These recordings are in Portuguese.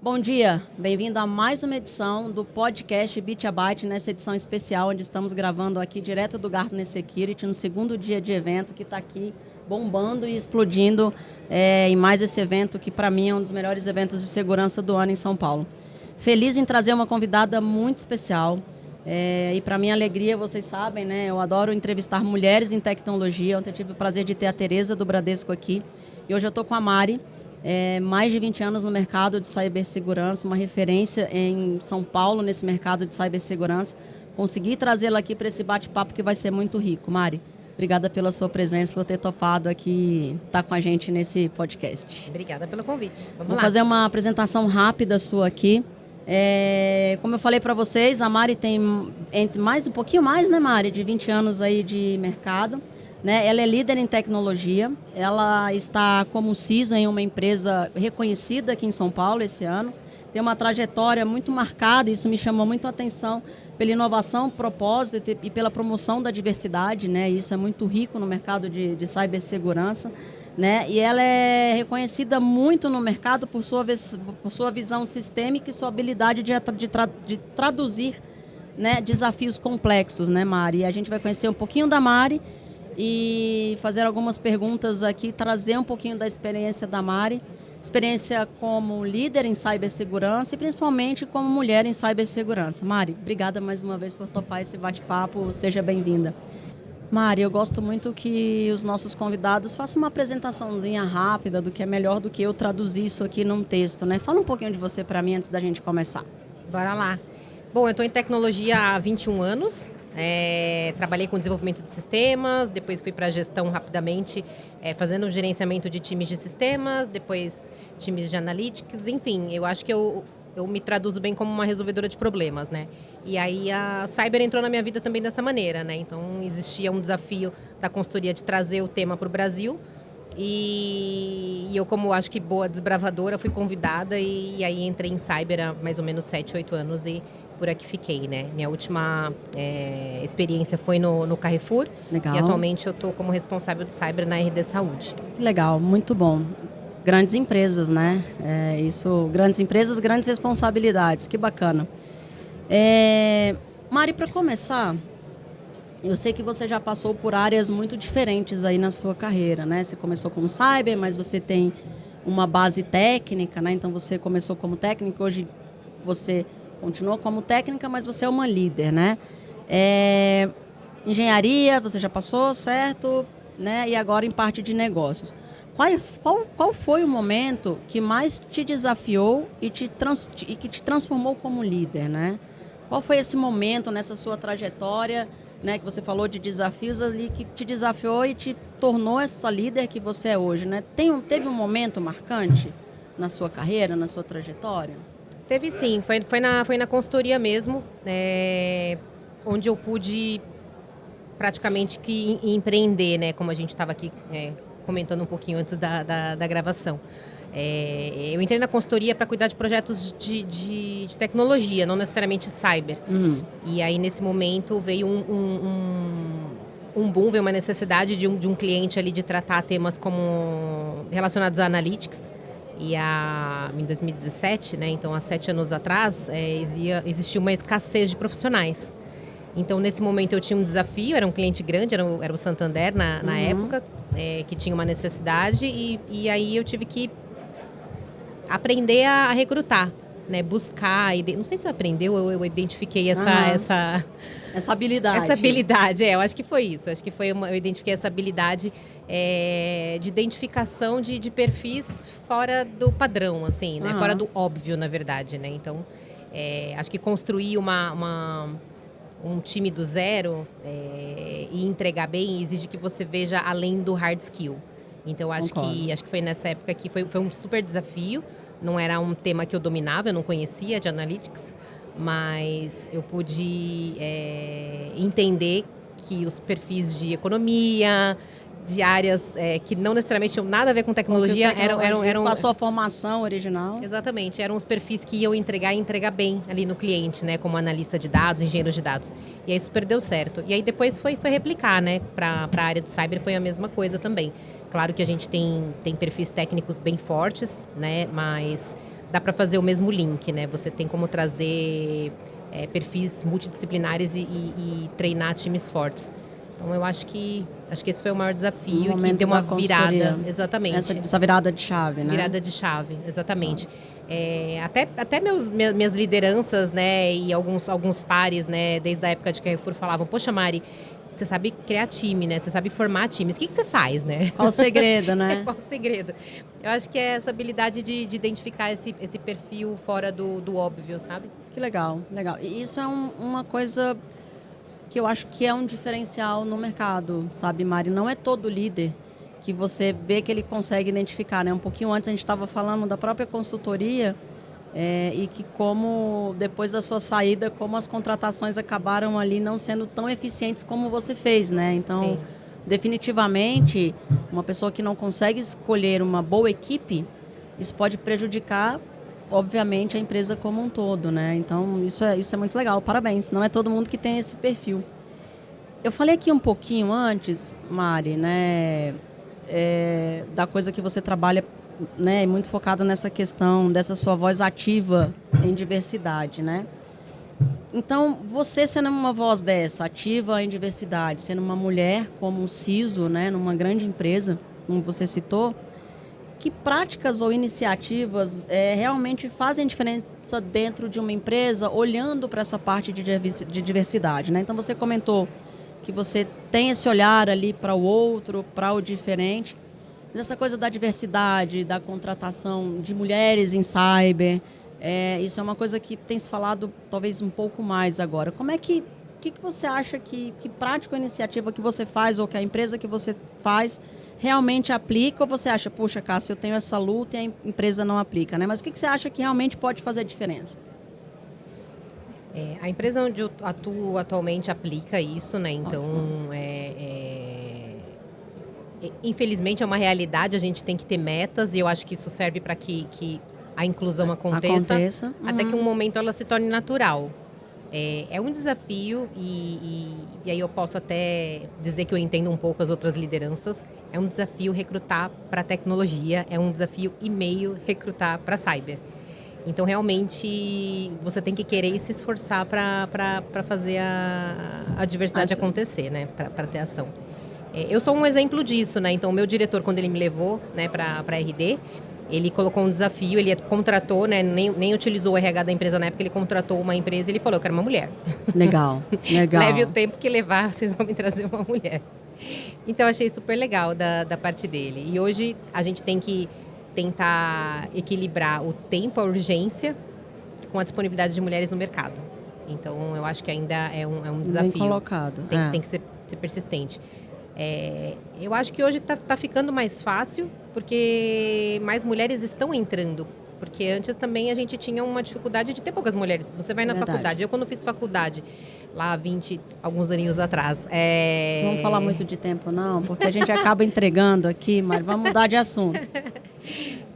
Bom dia, bem-vindo a mais uma edição do podcast Bit a Byte, nessa edição especial onde estamos gravando aqui direto do Gartner Security, no segundo dia de evento que está aqui bombando e explodindo em mais esse evento que para mim é um dos melhores eventos de segurança do ano em São Paulo. Feliz em trazer uma convidada muito especial e para minha alegria, vocês sabem, né, eu adoro entrevistar mulheres em tecnologia. Ontem eu tive o prazer de ter a Tereza do Bradesco aqui e hoje eu estou com a Mari. Mais de 20 anos no mercado de cibersegurança, uma referência em São Paulo nesse mercado de cibersegurança. Consegui trazê-la aqui para esse bate-papo que vai ser muito rico. Mari, obrigada pela sua presença, por ter topado aqui estar com a gente nesse podcast. Obrigada pelo convite. Vamos Vou lá. fazer uma apresentação rápida sua aqui. Como eu falei para vocês, a Mari tem um pouquinho mais, né, Mari, de 20 anos aí de mercado. Ela é líder em tecnologia, ela está como CISO em uma empresa reconhecida aqui em São Paulo esse ano. Tem uma trajetória muito marcada, isso me chamou muito a atenção pela inovação, propósito e pela promoção da diversidade, né? Isso é muito rico no mercado de cibersegurança, né? E ela é reconhecida muito no mercado por sua visão sistêmica e sua habilidade de traduzir, né, desafios complexos, né, Mari? E a gente vai conhecer um pouquinho da Mari e fazer algumas perguntas aqui, trazer um pouquinho da experiência da Mari, experiência como líder em cibersegurança e principalmente como mulher em cibersegurança. Mari, obrigada mais uma vez por topar esse bate-papo, seja bem-vinda. Mari, eu gosto muito que os nossos convidados façam uma apresentaçãozinha rápida do que é melhor do que eu traduzir isso aqui num texto, né? Fala um pouquinho de você para mim antes da gente começar. Bora lá. Bom, eu estou em tecnologia há 21 anos. Trabalhei com desenvolvimento de sistemas, depois fui para a gestão rapidamente, fazendo gerenciamento de times de sistemas, depois times de analytics, enfim, eu acho que eu me traduzo bem como uma resolvedora de problemas, né? E aí a Cyber entrou na minha vida também dessa maneira, né? Então existia um desafio da consultoria de trazer o tema para o Brasil e eu, como acho que boa desbravadora, fui convidada e aí entrei em Cyber há mais ou menos 7, 8 anos e por aqui fiquei, né? Minha última experiência foi no Carrefour. Legal. E atualmente eu estou como responsável de Cyber na RD Saúde. Que legal, muito bom. Grandes empresas, né? Grandes empresas, grandes responsabilidades, que bacana. Mari, para começar, eu sei que você já passou por áreas muito diferentes aí na sua carreira, né? Você começou como cyber, mas você tem uma base técnica, né? Então você começou como técnico, hoje você continua como técnica, mas você é uma líder, né? Engenharia, você já passou, certo? Né? E agora em parte de negócios. Qual foi o momento que mais te desafiou e que te transformou como líder, né? Qual foi esse momento nessa sua trajetória, né, que você falou de desafios ali, que te desafiou e te tornou essa líder que você é hoje, né? Teve um momento marcante na sua carreira, na sua trajetória? Teve sim, foi na consultoria mesmo, onde eu pude praticamente que empreender, né? Como a gente estava aqui comentando um pouquinho antes da gravação. Eu entrei na consultoria para cuidar de projetos de tecnologia, não necessariamente cyber. Uhum. E aí, nesse momento, veio um boom, veio uma necessidade de um cliente ali de tratar temas como relacionados a analytics. E em 2017, né, então há 7 anos atrás, existia uma escassez de profissionais. Então, nesse momento, eu tinha um desafio, era um cliente grande, era o Santander na época, que tinha uma necessidade, e aí eu tive que aprender a recrutar, né, buscar, não sei se eu aprendi ou eu identifiquei essa habilidade. Essa habilidade, eu acho que foi isso, eu identifiquei essa habilidade de identificação de perfis fora do padrão, assim, né, fora do óbvio, na verdade, né, então, acho que construir um time do zero e entregar bem exige que você veja além do hard skill. Então, acho que foi nessa época que foi um super desafio. Não era um tema que eu dominava, eu não conhecia de analytics, mas eu pude entender que os perfis de economia, de áreas que não necessariamente tinham nada a ver com tecnologia, eram com a sua formação original. Exatamente, eram os perfis que iam entregar e entregar bem ali no cliente, né, como analista de dados, engenheiro de dados. E aí super deu certo. E aí depois foi replicar, né, para a área de cyber foi a mesma coisa também. Claro que a gente tem perfis técnicos bem fortes, né, mas dá para fazer o mesmo link, né? Você tem como trazer perfis multidisciplinares e treinar times fortes. Então, eu acho que esse foi o maior desafio, que deu uma virada. Exatamente. Essa virada de chave, né? Virada de chave, exatamente. Até minhas lideranças, né, e alguns pares, né, desde a época de Carrefour falavam, poxa, Mari, você sabe criar time, né? Você sabe formar times. O que você faz, né? Qual o segredo, né? Qual o segredo? Eu acho que é essa habilidade de identificar esse perfil fora do óbvio, sabe? Que legal, legal. E isso é uma coisa que eu acho que é um diferencial no mercado, sabe, Mari? Não é todo líder que você vê que ele consegue identificar, né? Um pouquinho antes a gente estava falando da própria consultoria e que como, depois da sua saída, como as contratações acabaram ali não sendo tão eficientes como você fez, né? Então, Sim. definitivamente, uma pessoa que não consegue escolher uma boa equipe, isso pode prejudicar, obviamente, a empresa como um todo, né? Então, isso é muito legal. Parabéns. Não é todo mundo que tem esse perfil. Eu falei aqui um pouquinho antes, Mari, né? Da coisa que você trabalha, né? Muito focado nessa questão dessa sua voz ativa em diversidade, né? Então, você sendo uma voz dessa, ativa em diversidade, sendo uma mulher como um CISO, né? Numa grande empresa, como você citou, que práticas ou iniciativas realmente fazem diferença dentro de uma empresa, olhando para essa parte de diversidade, né? Então, você comentou que você tem esse olhar ali para o outro, para o diferente. Mas essa coisa da diversidade, da contratação de mulheres em cyber, isso é uma coisa que tem se falado talvez um pouco mais agora. Como é que você acha que prática ou iniciativa que você faz ou que a empresa que você faz realmente aplica, ou você acha, puxa, Cássia, eu tenho essa luta e a empresa não aplica, né? Mas o que você acha que realmente pode fazer a diferença? A empresa onde eu atuo atualmente aplica isso, né? Então, infelizmente é uma realidade, a gente tem que ter metas e eu acho que isso serve para que a inclusão aconteça. Até que um momento ela se torne natural. É um desafio e aí eu posso até dizer que eu entendo um pouco as outras lideranças. É um desafio recrutar para tecnologia, é um desafio e meio recrutar para cyber. Então, realmente, você tem que querer e se esforçar para fazer a diversidade acontecer, né? Para ter ação. Eu sou um exemplo disso, né? Então, o meu diretor, quando ele me levou, né, para a RD, ele colocou um desafio, ele contratou, né? Nem utilizou o RH da empresa na época, ele contratou uma empresa e ele falou, eu quero uma mulher. Legal, legal. Leve o tempo que levar, vocês vão me trazer uma mulher. Então, eu achei super legal da parte dele. E hoje, a gente tem que tentar equilibrar o tempo, a urgência, com a disponibilidade de mulheres no mercado. Então, eu acho que ainda é um desafio. Bem colocado. Tem que ser persistente. Eu acho que hoje está ficando mais fácil, porque mais mulheres estão entrando. Porque antes também a gente tinha uma dificuldade de ter poucas mulheres. Você vai na faculdade. Eu, quando fiz faculdade, lá alguns aninhos atrás... Não vamos falar muito de tempo, não, porque a gente acaba entregando aqui, mas vamos mudar de assunto.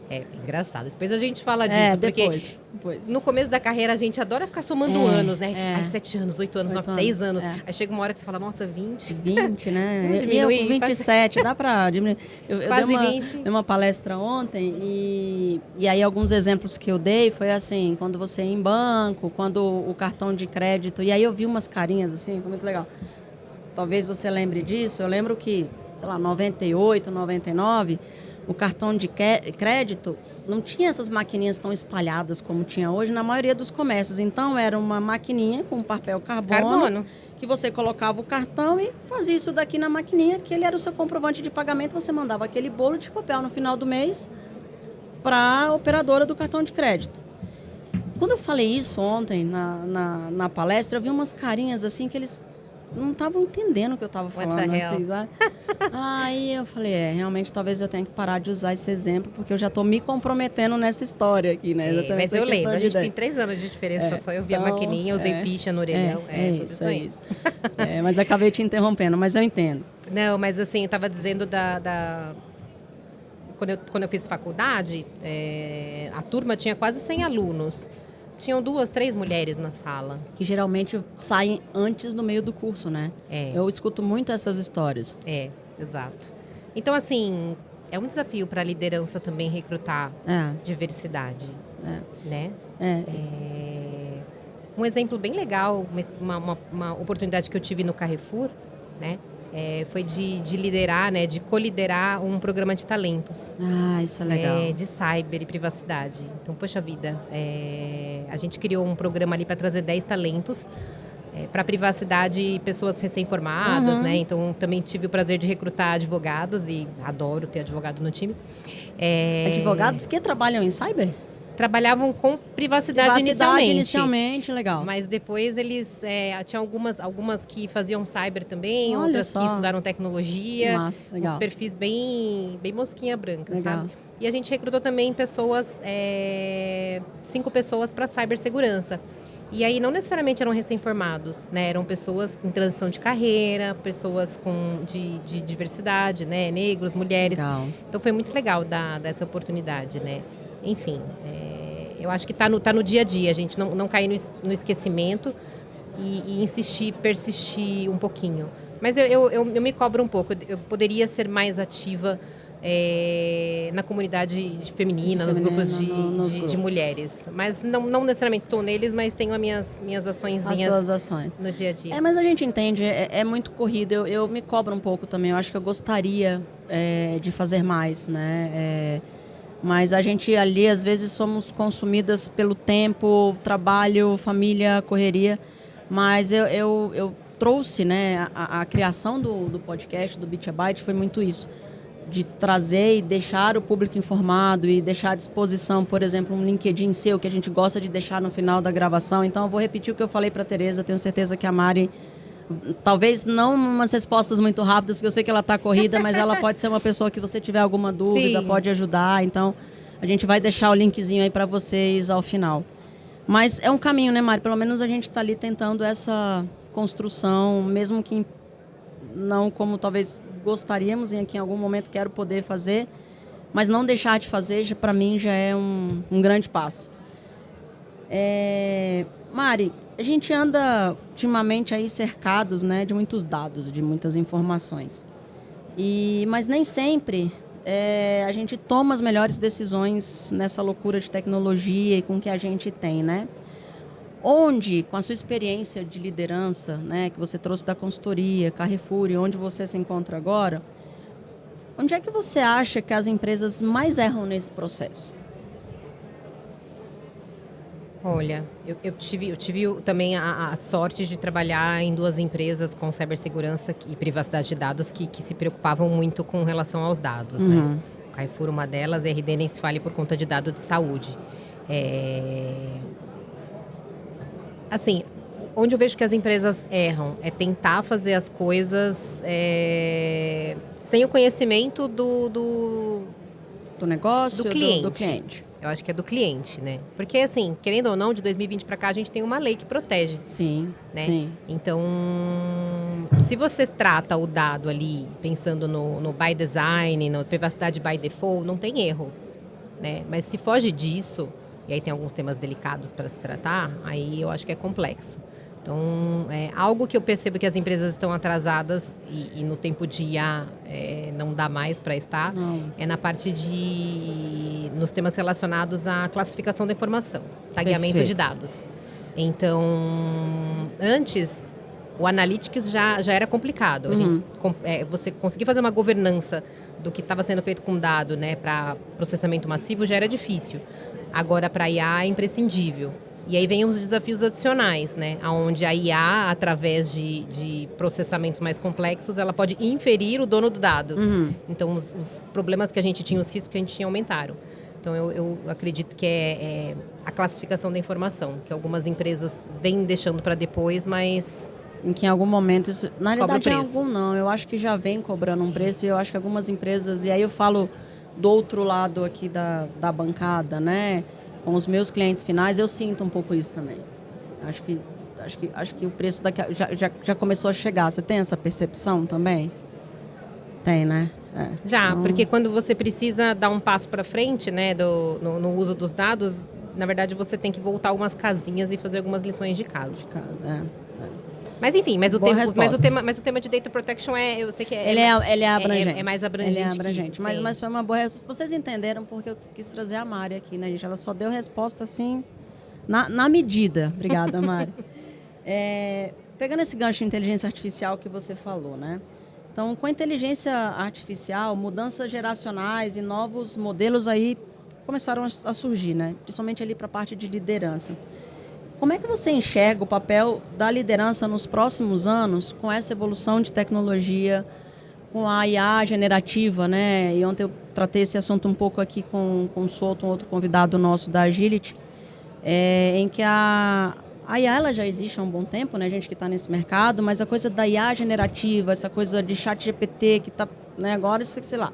É engraçado. Depois a gente fala disso, porque depois. No começo da carreira a gente adora ficar somando anos, né? 7 anos, 8 anos, 9, 10 anos. Aí chega uma hora que você fala, nossa, 20. 20, né? Diminuir, eu com 27, dá pra diminuir. Eu quase 20. Dei uma palestra ontem e aí alguns exemplos que eu dei foi assim, quando você ia em banco, quando o cartão de crédito, e aí eu vi umas carinhas assim, foi muito legal. Talvez você lembre disso, eu lembro que, sei lá, 98, 99... O cartão de crédito não tinha essas maquininhas tão espalhadas como tinha hoje na maioria dos comércios. Então, era uma maquininha com papel carbono que você colocava o cartão e fazia isso daqui na maquininha, que ele era o seu comprovante de pagamento. Você mandava aquele bolo de papel no final do mês para a operadora do cartão de crédito. Quando eu falei isso ontem na palestra, eu vi umas carinhas assim que eles não estavam entendendo o que eu estava falando. Assim, sabe? Aí eu falei, realmente talvez eu tenha que parar de usar esse exemplo, porque eu já estou me comprometendo nessa história aqui, né? Mas eu lembro, a gente tem 3 anos de diferença, só eu vi então, a maquininha, usei ficha no orelhão. Isso aí. Mas acabei te interrompendo, mas eu entendo. Não, mas assim, eu estava dizendo Quando eu fiz faculdade, a turma tinha quase 100 alunos. Tinham 2, 3 mulheres na sala. Que geralmente saem antes no meio do curso, né? Eu escuto muito essas histórias. Exato. Então, assim, é um desafio para a liderança também recrutar diversidade. Né? Um exemplo bem legal, uma oportunidade que eu tive no Carrefour, né? Foi de liderar, né? De coliderar um programa de talentos. Isso é legal. De cyber e privacidade. Então, poxa vida, a gente criou um programa ali para trazer 10 talentos para privacidade e pessoas recém-formadas, né? Então, também tive o prazer de recrutar advogados e adoro ter advogado no time. Advogados que trabalham em cyber? Trabalhavam com privacidade inicialmente. Legal. Mas depois eles tinham algumas que faziam cyber também, Olha outras só. que estudaram tecnologia. Massa, legal. Uns perfis bem mosquinha branca, legal. sabe? E a gente recrutou também pessoas, 5 pessoas para cibersegurança. E aí não necessariamente eram recém-formados, né? Eram pessoas em transição de carreira, pessoas de diversidade, né? Negros, mulheres. Legal. Então foi muito legal dar essa oportunidade, né? Enfim, eu acho que está no dia a dia, a gente não cair no esquecimento e insistir, persistir um pouquinho. Mas eu me cobro um pouco, eu poderia ser mais ativa na comunidade feminina, nos grupos de mulheres. Mas não necessariamente estou neles, mas tenho as minhas açõezinhas. As suas ações. No dia a dia. Mas a gente entende, é muito corrido. Eu me cobro um pouco também. Eu acho que eu gostaria de fazer mais, né? Mas a gente ali, às vezes, somos consumidas pelo tempo, trabalho, família, correria. Mas eu trouxe, né? A criação do podcast, do Bit a Byte, foi muito isso. De trazer e deixar o público informado e deixar à disposição, por exemplo, um LinkedIn seu, que a gente gosta de deixar no final da gravação. Então, eu vou repetir o que eu falei para a Tereza. Eu tenho certeza que a Mari, talvez não umas respostas muito rápidas, porque eu sei que ela está corrida, mas ela pode ser uma pessoa que você tiver alguma dúvida, Sim. Pode ajudar. Então, a gente vai deixar o linkzinho aí para vocês ao final. Mas é um caminho, né, Mari? Pelo menos a gente está ali tentando essa construção, mesmo que não como talvez gostaríamos e que em algum momento quero poder fazer, mas não deixar de fazer, para mim, já é um grande passo. Mari, a gente anda ultimamente aí cercados, né, de muitos dados, de muitas informações. Mas nem sempre a gente toma as melhores decisões nessa loucura de tecnologia e com o que a gente tem, né? Onde, com a sua experiência de liderança, né, que você trouxe da consultoria, Carrefour, e onde você se encontra agora, onde é que você acha que as empresas mais erram nesse processo? Olha, eu tive também a sorte de trabalhar em 2 empresas com cibersegurança e privacidade de dados que se preocupavam muito com relação aos dados, né? O Carrefour, uma delas, e a RD nem se fale por conta de dados de saúde. Assim, onde eu vejo que as empresas erram é tentar fazer as coisas sem o conhecimento do negócio, do cliente. Do cliente. Eu acho que é do cliente, né? Porque, assim, querendo ou não, de 2020 para cá, a gente tem uma lei que protege. Sim, né? sim. Então, se você trata o dado ali, pensando no by design, na privacidade by default, não tem erro, né? Mas se foge disso, e aí tem alguns temas delicados para se tratar, aí eu acho que é complexo. Então, algo que eu percebo que as empresas estão atrasadas e no tempo de IA não dá mais para estar, é na parte nos temas relacionados à classificação da informação, tagueamento de dados. Então, antes, o Analytics já era complicado. Você conseguir fazer uma governança do que estava sendo feito com dado, né, para processamento massivo já era difícil. Agora, para IA é imprescindível. E aí vem os desafios adicionais, né? Onde a IA, através de processamentos mais complexos, ela pode inferir o dono do dado. Então, os problemas que a gente tinha, os riscos que a gente tinha aumentaram. Então, eu acredito que é a classificação da informação, que algumas empresas vêm deixando para depois, mas... Em que em algum momento... Na realidade, em algum não. Eu acho que já vem cobrando um preço e eu acho que algumas empresas... E aí eu falo do outro lado aqui da bancada, né? Com os meus clientes finais, eu sinto um pouco isso também. Assim, acho que o preço já começou a chegar. Você tem essa percepção também? Tem, né? Já, porque quando você precisa dar um passo para frente, né, no uso dos dados, na verdade você tem que voltar algumas casinhas e fazer algumas lições de casa. Mas enfim, mas o Boa mas o tema de Data Protection eu sei que ele é abrangente. É mais abrangente. Ele é abrangente. Isso, mas foi uma boa resposta. Vocês entenderam porque eu quis trazer a Mari aqui, né, gente? Ela só deu resposta assim, na medida. Obrigada, Mari. Pegando esse gancho de inteligência artificial que você falou, né? Então, com a inteligência artificial, mudanças geracionais e novos modelos aí começaram a surgir, né? Principalmente ali para a parte de liderança. Como é que você enxerga o papel da liderança nos próximos anos com essa evolução de tecnologia, com a IA generativa, né? E ontem eu tratei esse assunto um pouco aqui com o Souto, um outro convidado nosso da Agility, em que a IA ela já existe há um bom tempo, né? A gente que está nesse mercado, mas a coisa da IA generativa, essa coisa de chat GPT que está, né, agora, sei lá,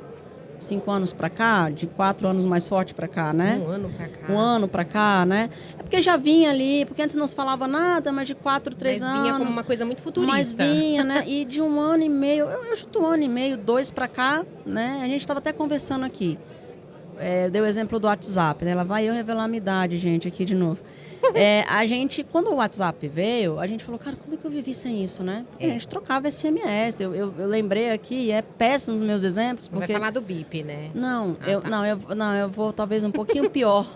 5 anos para cá, de 4 anos mais forte para cá, né? 1 ano para cá. 1 ano para cá, né? É porque já vinha ali, porque antes não se falava nada, mas de 4, 3 anos. Mas vinha como uma coisa muito futurista. Mas vinha, né? E de 1 ano e meio, eu chuto 1 ano e meio, 2 para cá, né? A gente estava até conversando aqui. Deu o exemplo do WhatsApp, né? Lá vai eu revelar a minha idade, gente, aqui de novo. A gente, quando o WhatsApp veio, a gente falou, cara, como é que eu vivi sem isso, né? Porque a gente trocava SMS. Eu lembrei aqui, é péssimo os meus exemplos. Porque... Vai falar do BIP, né? Não, eu vou talvez um pouquinho pior.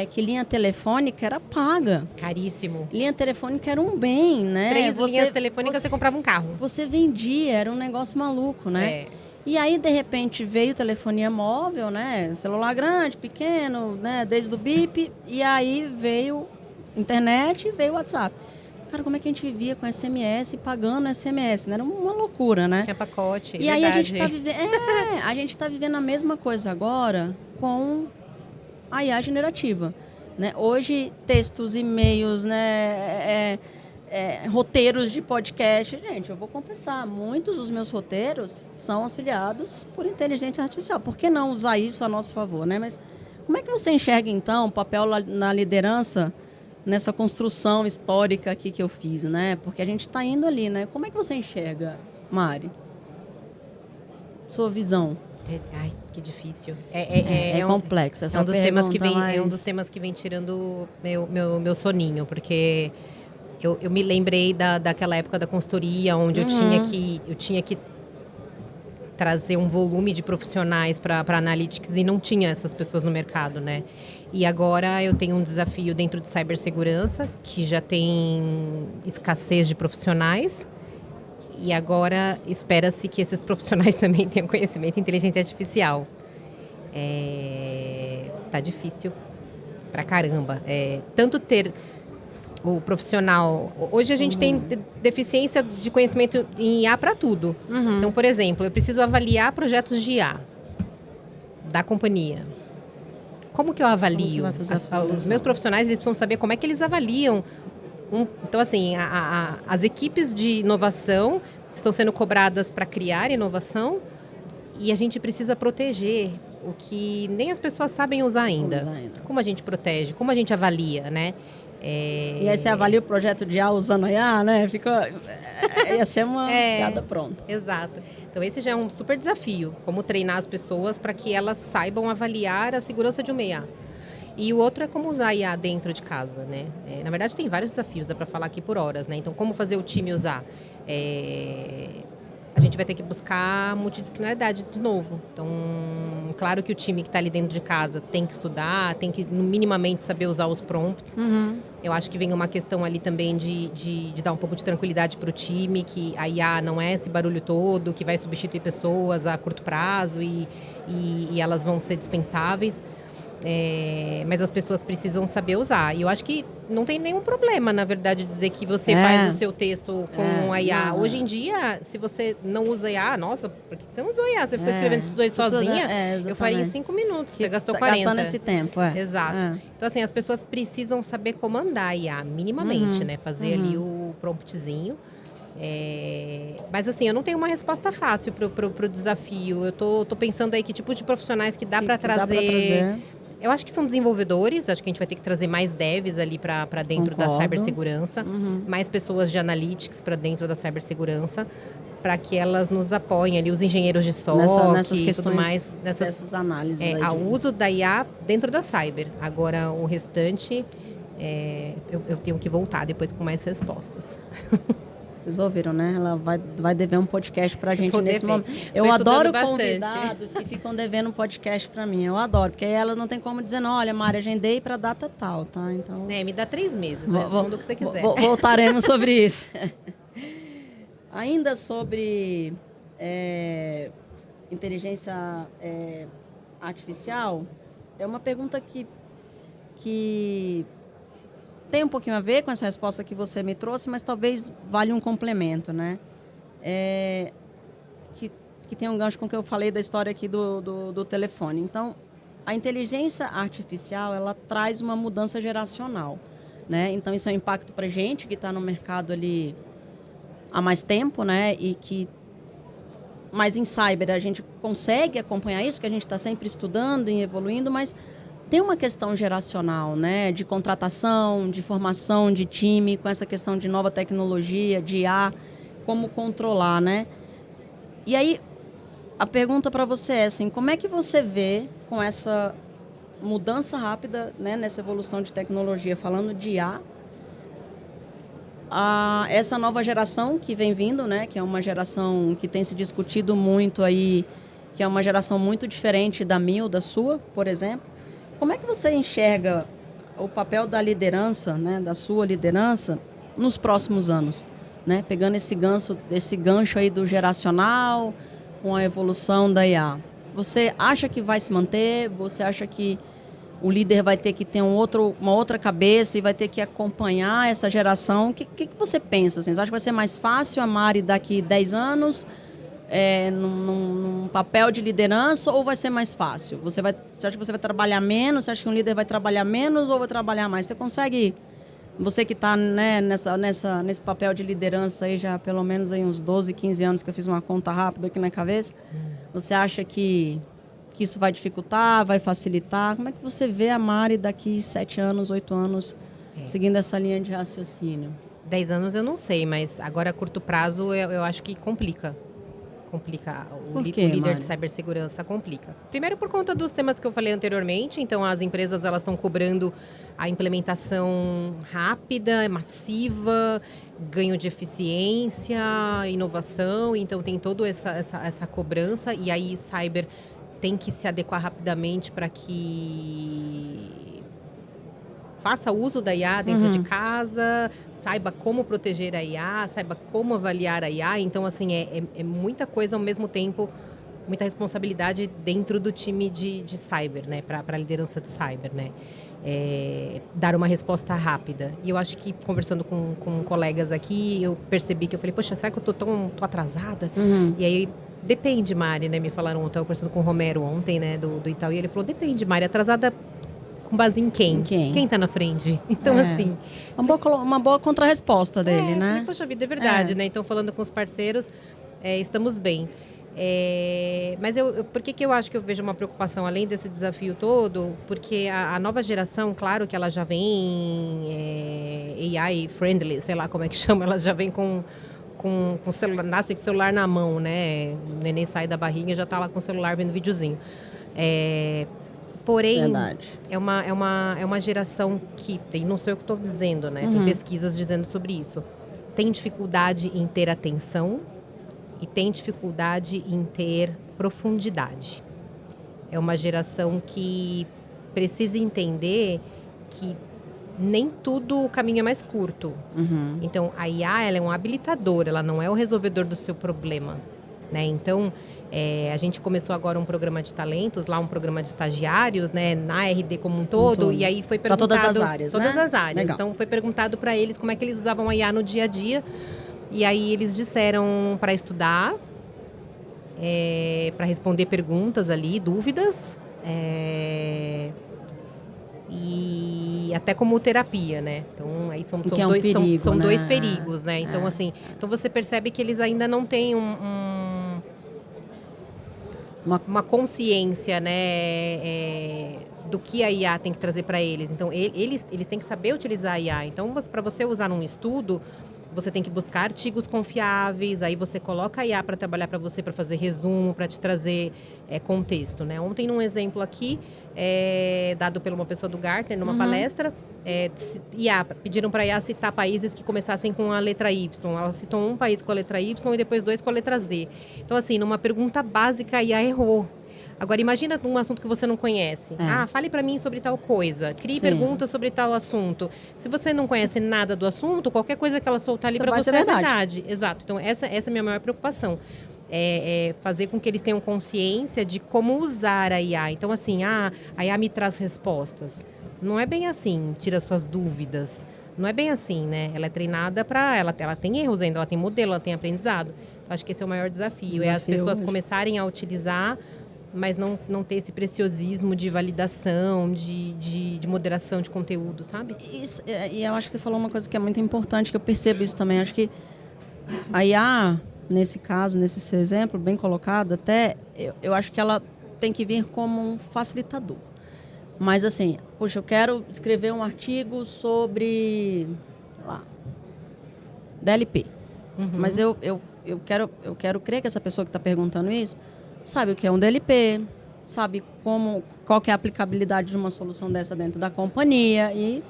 Que linha telefônica era paga. Caríssimo. Linha telefônica era um bem, né? 3 linhas telefônicas você comprava um carro. Você vendia, era um negócio maluco, né? E aí, de repente, veio telefonia móvel, né? Celular grande, pequeno, né? Desde o BIP. E aí veio internet e veio o WhatsApp. Cara, como é que a gente vivia com SMS, pagando SMS, né? Era uma loucura, né? Tinha pacote, e aí a gente está vivendo... a gente está vivendo a mesma coisa agora com a IA generativa, né? Hoje, textos, e-mails, né? Roteiros de podcast. Gente, eu vou confessar, muitos dos meus roteiros são auxiliados por inteligência artificial. Por que não usar isso a nosso favor, né? Mas como é que você enxerga, então, o papel na liderança nessa construção histórica aqui que eu fiz, né? Porque a gente está indo ali, né? Como é que você enxerga, Mari? Sua visão. Ai, que difícil. Complexo essa é um dos temas que vem, mas... É um dos temas que vem tirando meu soninho, porque... Eu me lembrei daquela época da consultoria, onde eu tinha que trazer um volume de profissionais para Analytics e não tinha essas pessoas no mercado, né? E agora eu tenho um desafio dentro de cibersegurança, que já tem escassez de profissionais. E agora espera-se que esses profissionais também tenham conhecimento em inteligência artificial. Tá difícil pra caramba. Tanto ter... o profissional... Hoje a gente tem deficiência de conhecimento em IA para tudo. Então, por exemplo, eu preciso avaliar projetos de IA da companhia. Como que eu avalio? Os meus profissionais eles precisam saber como é que eles avaliam. Então, assim, as equipes de inovação estão sendo cobradas para criar inovação e a gente precisa proteger o que nem as pessoas sabem usar ainda. Como a gente protege? Como a gente avalia, né? E aí você avalia o projeto de IA usando a IA, né? Ia ser uma piada pronta. Exato. Então esse já é um super desafio, como treinar as pessoas para que elas saibam avaliar a segurança de uma IA. E o outro é como usar a IA dentro de casa, né? Na verdade tem vários desafios, dá para falar aqui por horas, né? Então como fazer o time usar? A gente vai ter que buscar multidisciplinaridade de novo. Então, claro que o time que está ali dentro de casa tem que estudar, tem que minimamente saber usar os prompts. Eu acho que vem uma questão ali também de dar um pouco de tranquilidade para o time, que a IA não é esse barulho todo, que vai substituir pessoas a curto prazo e elas vão ser dispensáveis. Mas as pessoas precisam saber usar. E eu acho que não tem nenhum problema, na verdade, dizer que você faz o seu texto com a IA. Não. Hoje em dia, se você não usa IA, nossa, por que você não usou IA? Você ficou escrevendo isso dois sozinha? Eu faria em 5 minutos, você gastou 40. Gastando esse tempo, Exato. Então, assim, as pessoas precisam saber comandar a IA, minimamente, né? Fazer ali o promptzinho. Mas assim, eu não tenho uma resposta fácil pro desafio. Eu tô pensando aí que tipo de profissionais que dá para trazer. Eu acho que são desenvolvedores, acho que a gente vai ter que trazer mais devs ali para dentro da cibersegurança, mais pessoas de analytics para dentro da cibersegurança, para que elas nos apoiem ali, os engenheiros de software nessas e questões, tudo mais. Nessas análises. O uso da IA dentro da cyber. Agora, o restante, eu tenho que voltar depois com mais respostas. Vocês ouviram, né? Ela vai dever um podcast pra gente nesse momento. Eu Tô adoro estudando convidados que ficam devendo um podcast pra mim. Eu adoro, porque aí ela não tem como dizer, não, olha, Mari, agendei pra data tal, tá? Então... Me dá 3 meses, eu respondo o que você quiser. Voltaremos sobre isso. Ainda sobre inteligência artificial, é uma pergunta que tem um pouquinho a ver com essa resposta que você me trouxe, mas talvez valha um complemento, né? Que tem um gancho com o que eu falei da história aqui do telefone. Então, a inteligência artificial, ela traz uma mudança geracional, né? Então, isso é um impacto para a gente que está no mercado ali há mais tempo, né? Mas em cyber a gente consegue acompanhar isso, porque a gente está sempre estudando e evoluindo, mas tem uma questão geracional, né? De contratação, de formação de time, com essa questão de nova tecnologia, de IA, como controlar, né? E aí, a pergunta para você é assim, como é que você vê com essa mudança rápida, né, nessa evolução de tecnologia, falando de IA, essa nova geração que vem vindo, né, que é uma geração que tem se discutido muito aí, que é uma geração muito diferente da minha ou da sua, por exemplo. Como é que você enxerga o papel da liderança, né, da sua liderança, nos próximos anos? Né? Pegando esse gancho aí do geracional, com a evolução da IA. Você acha que vai se manter? Você acha que o líder vai ter que ter uma outra cabeça e vai ter que acompanhar essa geração? O que você pensa? Assim? Você acha que vai ser mais fácil a Mari daqui 10 anos... num papel de liderança, ou vai ser mais fácil? Você acha que você vai trabalhar menos? Você acha que um líder vai trabalhar menos ou vai trabalhar mais? Você consegue, você que está, né, nesse papel de liderança aí já pelo menos aí uns 12, 15 anos, que eu fiz uma conta rápida aqui na cabeça, você acha que isso vai dificultar, vai facilitar? Como é que você vê a Mari daqui 7 anos, 8 anos, seguindo essa linha de raciocínio? 10 anos eu não sei, mas agora a curto prazo eu acho que complica. O líder Mari? De cibersegurança complica. Primeiro por conta dos temas que eu falei anteriormente, então as empresas elas estão cobrando a implementação rápida, massiva, ganho de eficiência, inovação, então tem toda essa cobrança, e aí cyber tem que se adequar rapidamente para que faça uso da IA dentro de casa, saiba como proteger a IA, saiba como avaliar a IA. Então, assim, é muita coisa ao mesmo tempo, muita responsabilidade dentro do time de cyber, né? Para a liderança de cyber, né? Dar uma resposta rápida. E eu acho que, conversando com colegas aqui, eu percebi que eu falei, poxa, será que eu tô atrasada? E aí, depende, Mari, né? Me falaram ontem, eu conversando com o Romero ontem, né? Do Itaú, e ele falou, depende, Mari, atrasada... com base em quem? Quem está na frente? Então, assim... Uma boa contrarresposta dele, né? Falei, poxa vida, é verdade, né? Então, falando com os parceiros, estamos bem. Mas por que eu acho que eu vejo uma preocupação, além desse desafio todo? Porque a nova geração, claro que ela já vem AI friendly, sei lá como é que chama, ela já vem com celular, nasce com o celular na mão, né? O neném sai da barriga e já está lá com o celular vendo videozinho. Porém, é uma geração que tem, não sei o que estou dizendo, né? Tem pesquisas dizendo sobre isso. Tem dificuldade em ter atenção e tem dificuldade em ter profundidade. É uma geração que precisa entender que nem tudo o caminho é mais curto. Então, a IA ela é um habilitador, ela não é o resolvedor do seu problema, né? Então... a gente começou agora um programa de talentos, lá um programa de estagiários, né, na RD como um todo, e aí foi perguntado... Para todas as áreas, todas né? as áreas. Legal. Então, foi perguntado para eles como é que eles usavam a IA no dia a dia, e aí eles disseram para estudar, para responder perguntas ali, dúvidas, e até como terapia, né? Então, aí são dois perigos, né? Então, assim, então você percebe que eles ainda não têm uma consciência, né, do que a IA tem que trazer para eles. Então, eles têm que saber utilizar a IA. Então, para você usar num estudo, você tem que buscar artigos confiáveis, aí você coloca a IA para trabalhar para você, para fazer resumo, para te trazer contexto, né? Ontem, num exemplo aqui, dado por uma pessoa do Gartner, numa palestra, pediram para a IA citar países que começassem com a letra Y. Ela citou um país com a letra Y e depois 2 com a letra Z. Então, assim, numa pergunta básica, a IA errou. Agora, imagina um assunto que você não conhece. Fale para mim sobre tal coisa. Crie perguntas sobre tal assunto. Se você não conhece nada do assunto, qualquer coisa que ela soltar ali para você é verdade. Exato. Então, essa é a minha maior preocupação. Fazer com que eles tenham consciência de como usar a IA. Então, assim, a IA me traz respostas. Não é bem assim, tira suas dúvidas. Não é bem assim, né? Ela é treinada para... Ela tem erros ainda, ela tem modelo, ela tem aprendizado. Então, acho que esse é o maior desafio. É as pessoas começarem a utilizar, mas não ter esse preciosismo de validação, de moderação de conteúdo, sabe? Isso, e eu acho que você falou uma coisa que é muito importante, que eu percebo isso também. Acho que a IA, nesse caso, nesse seu exemplo, bem colocado até, eu acho que ela tem que vir como um facilitador. Mas assim, poxa, eu quero escrever um artigo sobre, sei lá, DLP. Mas eu quero crer que essa pessoa que está perguntando isso sabe o que é um DLP, sabe qual que é a aplicabilidade de uma solução dessa dentro da companhia e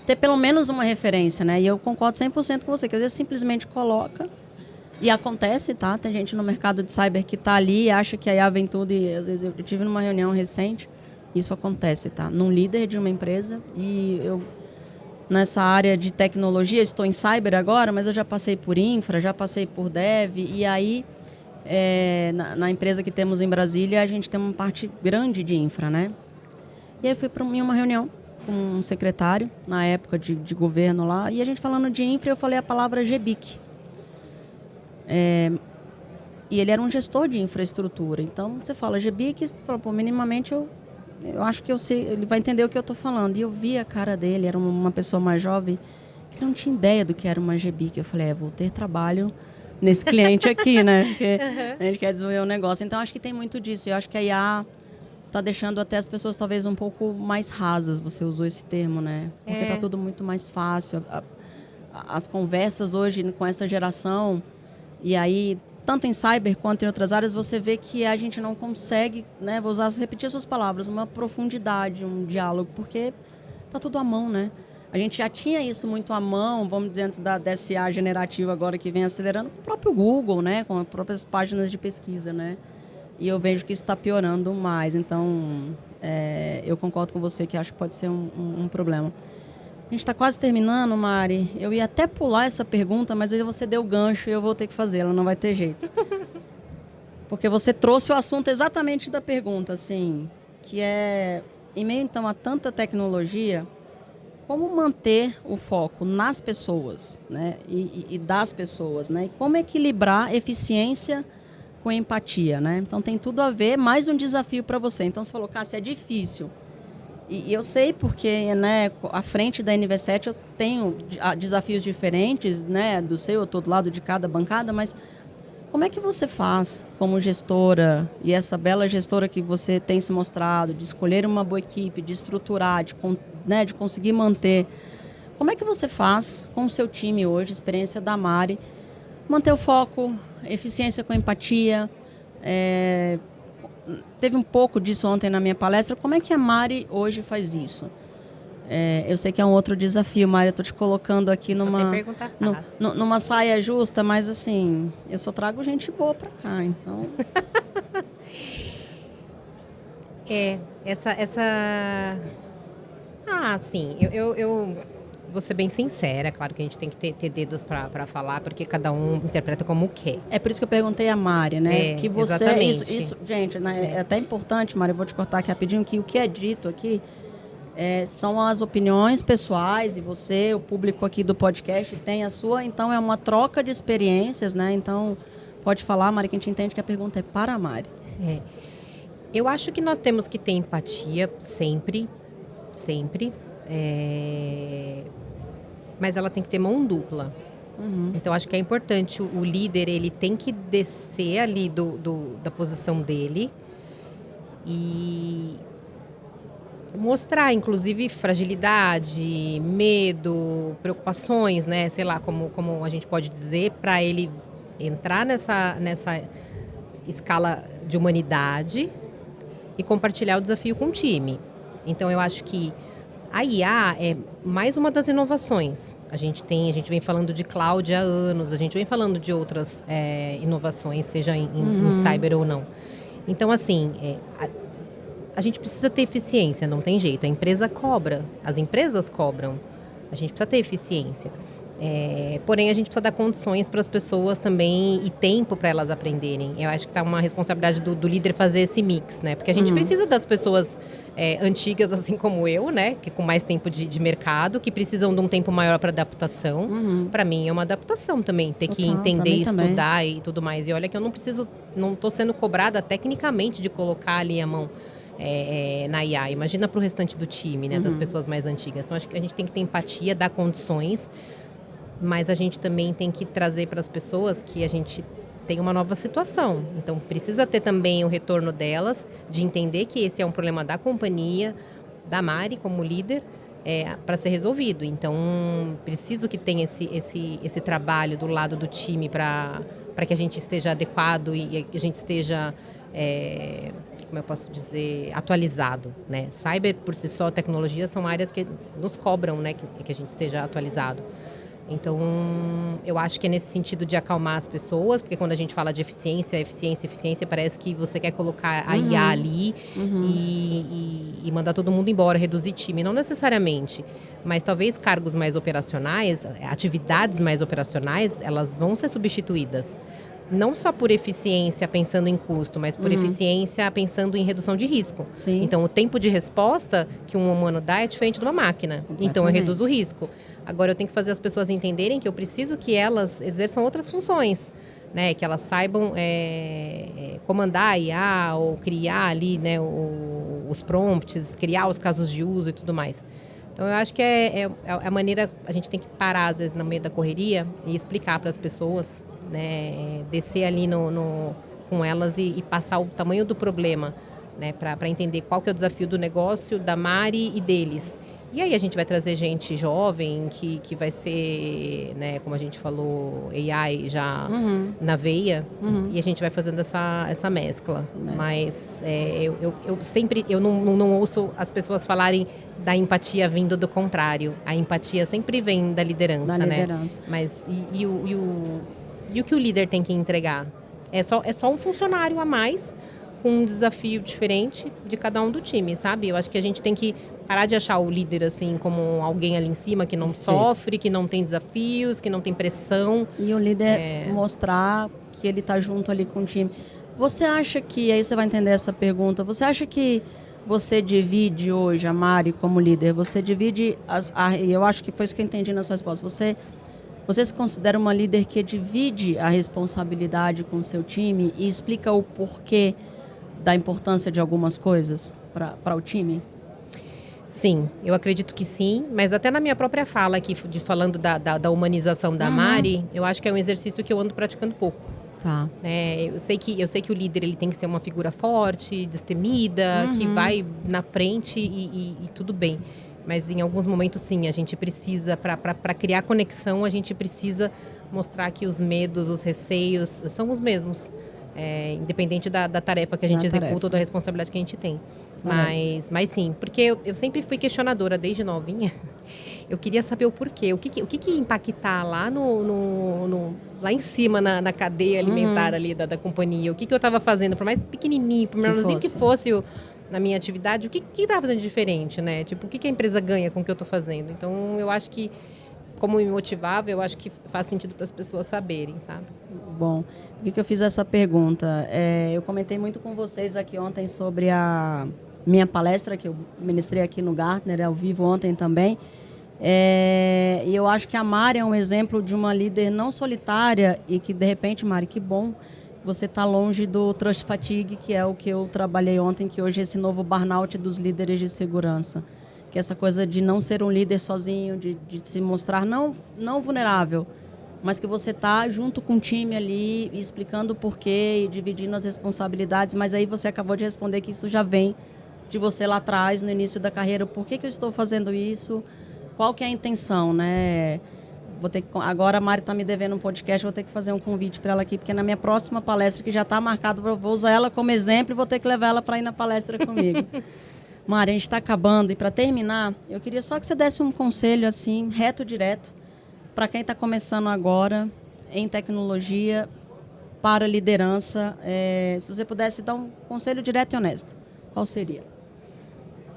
ter pelo menos uma referência, né? E eu concordo 100% com você, que às vezes simplesmente coloca e acontece, tá? Tem gente no mercado de cyber que está ali e acha que a IA vem tudo e às vezes eu tive numa reunião recente, isso acontece, tá? Num líder de uma empresa e eu nessa área de tecnologia, estou em cyber agora, mas eu já passei por infra, já passei por dev e aí na empresa que temos em Brasília, a gente tem uma parte grande de infra, né? E aí fui para uma reunião com um secretário, na época de governo lá, e a gente falando de infra, eu falei a palavra GBIC. E ele era um gestor de infraestrutura. Então, você fala GBIC, você fala, pô, minimamente eu acho que eu sei, ele vai entender o que eu estou falando. E eu vi a cara dele, era uma pessoa mais jovem, que não tinha ideia do que era uma GBIC. Eu falei, vou ter trabalho nesse cliente aqui, né? Porque a gente quer desenvolver um negócio. Então, acho que tem muito disso. Eu acho que a IA está deixando até as pessoas talvez um pouco mais rasas. Você usou esse termo, né? Porque está tudo muito mais fácil. As conversas hoje com essa geração, e aí, tanto em cyber quanto em outras áreas, você vê que a gente não consegue, né? Vou repetir as suas palavras, uma profundidade, um diálogo, porque está tudo à mão, né? A gente já tinha isso muito à mão, vamos dizer, antes da DSA generativa agora que vem acelerando, com o próprio Google, né? Com as próprias páginas de pesquisa, né? E eu vejo que isso está piorando mais. Então, eu concordo com você que acho que pode ser um problema. A gente está quase terminando, Mari. Eu ia até pular essa pergunta, mas aí você deu o gancho e eu vou ter que fazê-la, não vai ter jeito. Porque você trouxe o assunto exatamente da pergunta, assim, que é, em meio, então, a tanta tecnologia, como manter o foco nas pessoas, né? E das pessoas, né? E como equilibrar eficiência com empatia, né? Então, tem tudo a ver, mais um desafio para você. Então, você falou, Cássia, é difícil. E eu sei porque, né, à frente da NV7 eu tenho desafios diferentes, né, do seu, eu estou do lado de cada bancada, mas como é que você faz como gestora, e essa bela gestora que você tem se mostrado, de escolher uma boa equipe, de estruturar, de conseguir manter, como é que você faz com o seu time hoje, experiência da Mari, manter o foco, eficiência com empatia, teve um pouco disso ontem na minha palestra. Como é que a Mari hoje faz isso? Eu sei que é um outro desafio, Mari. Eu estou te colocando aqui numa saia justa, mas assim, eu só trago gente boa para cá, então... sim, eu vou ser bem sincera, claro que a gente tem que ter dedos para falar, porque cada um interpreta como quer. É por isso que eu perguntei a Mari, né? Que você, exatamente. Isso, gente, né? É até importante, Mari, eu vou te cortar aqui rapidinho, que o que é dito aqui são as opiniões pessoais, e você, o público aqui do podcast, tem a sua, então é uma troca de experiências, né? Então, pode falar, Mari, que a gente entende que a pergunta é para a Mari. Eu acho que nós temos que ter empatia sempre, sempre. Mas ela tem que ter mão dupla. Então, acho que é importante o líder, ele tem que descer ali da posição dele e mostrar, inclusive, fragilidade, medo, preocupações, né? Sei lá, como a gente pode dizer, para ele entrar nessa escala de humanidade e compartilhar o desafio com o time. Então, eu acho que a IA é mais uma das inovações. A gente vem falando de cloud há anos, a gente vem falando de outras inovações, seja em cyber ou não. Então, assim, a gente precisa ter eficiência, não tem jeito. A empresa cobra, as empresas cobram. A gente precisa ter eficiência. Porém, a gente precisa dar condições para as pessoas também e tempo para elas aprenderem. Eu acho que está uma responsabilidade do líder fazer esse mix, né? Porque a gente precisa das pessoas antigas, assim como eu, né? Que com mais tempo de mercado, que precisam de um tempo maior para adaptação. Para mim é uma adaptação também, ter que entender, estudar e tudo mais. E olha que eu não estou sendo cobrada tecnicamente de colocar ali a mão na IA. Imagina para o restante do time, né? Das pessoas mais antigas. Então, acho que a gente tem que ter empatia, dar condições. Mas a gente também tem que trazer para as pessoas que a gente tem uma nova situação. Então, precisa ter também o retorno delas, de entender que esse é um problema da companhia, da Mari como líder, para ser resolvido. Então, preciso que tenha esse trabalho do lado do time para que a gente esteja adequado e que a gente esteja, como eu posso dizer, atualizado, né? Cyber, por si só, tecnologia, são áreas que nos cobram, né, que a gente esteja atualizado. Então, eu acho que é nesse sentido de acalmar as pessoas, porque quando a gente fala de eficiência, parece que você quer colocar a IA ali e mandar todo mundo embora, reduzir time. Não necessariamente, mas talvez cargos mais operacionais, atividades mais operacionais, elas vão ser substituídas. Não só por eficiência pensando em custo, mas por eficiência pensando em redução de risco. Sim. Então, o tempo de resposta que um humano dá é diferente de uma máquina. Então, eu reduzo o risco. Agora, eu tenho que fazer as pessoas entenderem que eu preciso que elas exerçam outras funções, né? Que elas saibam comandar a IA ou criar ali, né, os prompts, criar os casos de uso e tudo mais. Então, eu acho que é a maneira... A gente tem que parar, às vezes, no meio da correria e explicar para as pessoas, né, descer ali com elas e passar o tamanho do problema, né, para entender qual que é o desafio do negócio, da Mari e deles. E aí a gente vai trazer gente jovem que vai ser, né, como a gente falou, AI já na veia, e a gente vai fazendo essa mescla. Mas eu não ouço as pessoas falarem da empatia vindo do contrário. A empatia sempre vem da liderança, né? Mas e o que o líder tem que entregar? É só um funcionário a mais com um desafio diferente de cada um do time, sabe? Eu acho que a gente tem que parar de achar o líder assim como alguém ali em cima que não sofre, que não tem desafios, que não tem pressão. E o líder mostrar que ele está junto ali com o time. Você acha que, aí você vai entender essa pergunta, você acha que você divide hoje, a Mari como líder, você divide, eu acho que foi isso que eu entendi na sua resposta, você se considera uma líder que divide a responsabilidade com o seu time e explica o porquê da importância de algumas coisas para o time? Sim, eu acredito que sim, mas até na minha própria fala aqui, falando da humanização da Mari, eu acho que é um exercício que eu ando praticando pouco. Tá. Eu sei que o líder ele tem que ser uma figura forte, destemida, que vai na frente e tudo bem. Mas em alguns momentos, sim, a gente precisa, para criar conexão, a gente precisa mostrar que os medos, os receios são os mesmos. Independente da tarefa que a gente executa ou da responsabilidade que a gente tem. Mas sim, porque eu sempre fui questionadora desde novinha. Eu queria saber o porquê. O que impactar lá lá em cima na cadeia alimentar ali da companhia? O que eu estava fazendo, por mais pequenininho, por menorzinho que fosse na minha atividade, o que estava fazendo de diferente, né? Tipo, o que a empresa ganha com o que eu estou fazendo? Então, eu acho que, como me motivava, eu acho que faz sentido para as pessoas saberem, sabe? Bom, por que eu fiz essa pergunta? Eu comentei muito com vocês aqui ontem sobre a minha palestra, que eu ministrei aqui no Gartner, ao vivo ontem também. E eu acho que a Mari é um exemplo de uma líder não solitária e que, de repente, Mari, que bom você está longe do trust fatigue, que é o que eu trabalhei ontem, que hoje é esse novo burnout dos líderes de segurança. Que é essa coisa de não ser um líder sozinho, de se mostrar não vulnerável, mas que você está junto com o time ali, explicando o porquê e dividindo as responsabilidades. Mas aí você acabou de responder que isso já vem de você lá atrás, no início da carreira, por que eu estou fazendo isso, qual que é a intenção, né? Agora a Mari está me devendo um podcast, vou ter que fazer um convite para ela aqui, porque na minha próxima palestra, que já está marcada, eu vou usar ela como exemplo e vou ter que levar ela para ir na palestra comigo. Mari, a gente está acabando, e para terminar, eu queria só que você desse um conselho assim, reto, direto, para quem está começando agora em tecnologia, para liderança. Se você pudesse dar um conselho direto e honesto, qual seria?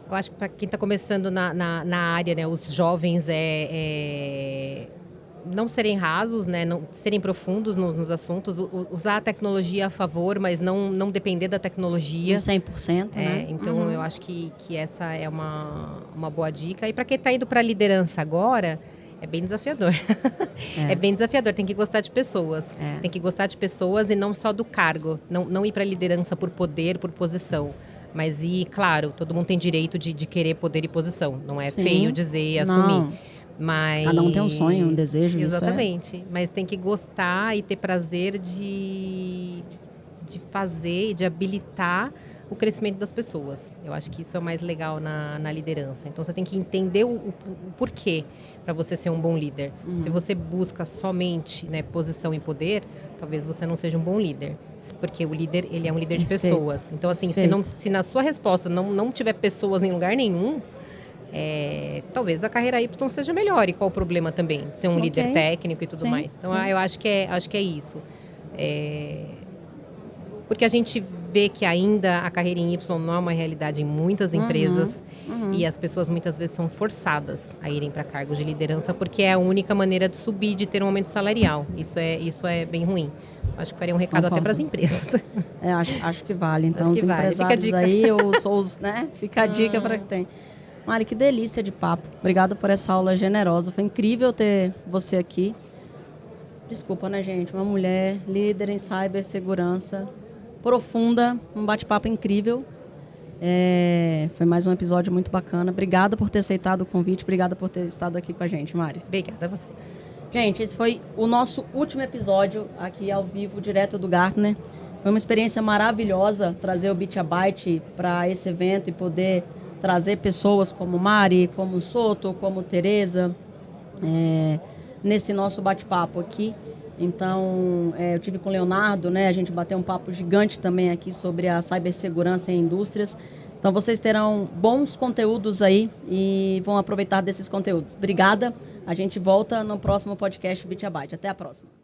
Eu acho que para quem está começando na área, né, os jovens, não serem rasos, né, não serem profundos nos assuntos, usar a tecnologia a favor, mas não depender da tecnologia. 100%, né? Então, eu acho que essa é uma boa dica. E para quem está indo para a liderança agora, é bem desafiador. É bem desafiador, tem que gostar de pessoas. Tem que gostar de pessoas e não só do cargo. Não ir para a liderança por poder, por posição. Mas, claro, todo mundo tem direito de querer poder e posição. Não é feio dizer e assumir. Mas... Cada um tem um sonho, um desejo. Exatamente. Isso Mas tem que gostar e ter prazer de fazer e de habilitar o crescimento das pessoas. Eu acho que isso é o mais legal na liderança. Então, você tem que entender o porquê para você ser um bom líder. Se você busca somente, né, posição e poder, talvez você não seja um bom líder. Porque o líder, ele é um líder de pessoas. Então, assim, se na sua resposta não tiver pessoas em lugar nenhum, talvez a carreira Y seja melhor. E qual o problema também? Ser um líder técnico e tudo mais. Então, eu acho que é isso. Porque a gente vê que ainda a carreira em Y não é uma realidade em muitas empresas. E as pessoas muitas vezes são forçadas a irem para cargos de liderança porque é a única maneira de subir, de ter um aumento salarial. Isso é bem ruim. Acho que faria um recado até para as empresas. Acho que vale. Então, os vale. empresários aí, né? Fica a dica para que tem. Mari, que delícia de papo. Obrigada por essa aula generosa. Foi incrível ter você aqui. Desculpa, né, gente? Uma mulher líder em cibersegurança, profunda, um bate-papo incrível. Foi mais um episódio muito bacana. Obrigada por ter aceitado o convite. Obrigada por ter estado aqui com a gente, Mari. Obrigada a você. Gente, esse foi o nosso último episódio aqui ao vivo, direto do Gartner. Foi uma experiência maravilhosa trazer o Bit a Byte para esse evento e poder trazer pessoas como Mari, como Soto, como Tereza, nesse nosso bate-papo aqui. Então, eu tive com o Leonardo, né? A gente bateu um papo gigante também aqui sobre a cibersegurança em indústrias. Então, vocês terão bons conteúdos aí e vão aproveitar desses conteúdos. Obrigada. A gente volta no próximo podcast Bit a Byte. Até a próxima.